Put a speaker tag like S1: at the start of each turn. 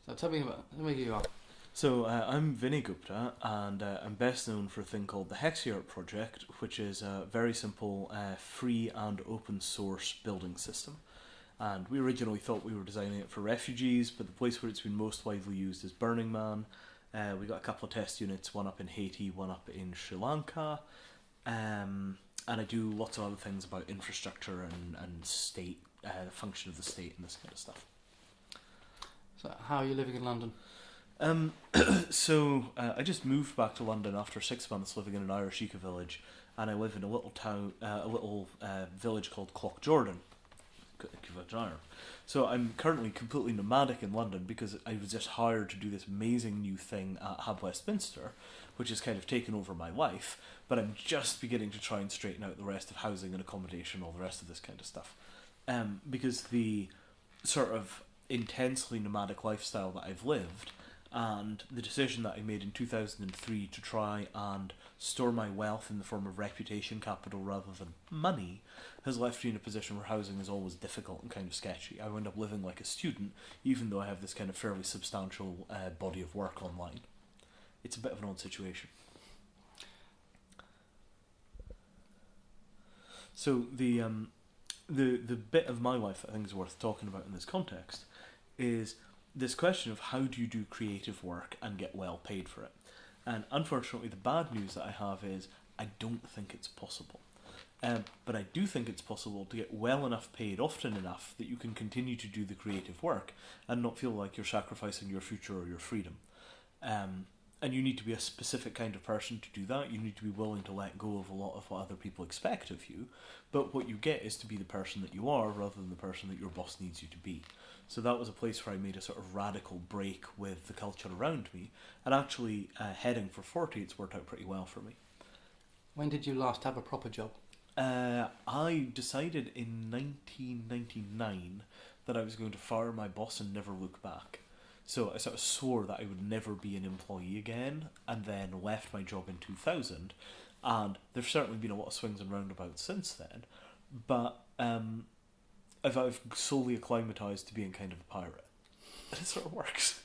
S1: So tell me who you are.
S2: So I'm Vinay Gupta, and I'm best known for a thing called the Hexyart project, which is a very simple, free and open source building system. And we originally thought we were designing it for refugees, but the place where it's been most widely used is Burning Man. We got a couple of test units, one up in Haiti, one up in Sri Lanka. And I do lots of other things about infrastructure and state, the function of the state and this kind of stuff.
S1: So how are you living in London?
S2: I just moved back to London after 6 months living in an Irish eco-village, and I live in a little town, village called Clough-Jordan. So I'm currently completely nomadic in London because I was just hired to do this amazing new thing at Hab Westminster, which has kind of taken over my life, but I'm just beginning to try and straighten out the rest of housing and accommodation, all the rest of this kind of stuff. Because the sort of intensely nomadic lifestyle that I've lived and the decision that I made in 2003 to try and store my wealth in the form of reputation capital rather than money has left me in a position where housing is always difficult and kind of sketchy. I end up living like a student, even though I have this kind of fairly substantial body of work online. It's a bit of an odd situation. So the bit of my life that I think is worth talking about in this context is this question of how do you do creative work and get well paid for it. And unfortunately, the bad news that I have is I don't think it's possible. But I do think it's possible to get well enough paid often enough that you can continue to do the creative work and not feel like you're sacrificing your future or your freedom. And you need to be a specific kind of person to do that. You need to be willing to let go of a lot of what other people expect of you. But what you get is to be the person that you are rather than the person that your boss needs you to be. So that was a place where I made a sort of radical break with the culture around me. And actually, heading for 40, it's worked out pretty well for me.
S1: When did you last have a proper job?
S2: I decided in 1999 that I was going to fire my boss and never look back. So I sort of swore that I would never be an employee again, and then left my job in 2000. And there's certainly been a lot of swings and roundabouts since then, but I've solely acclimatized to being kind of a pirate. And it sort of works.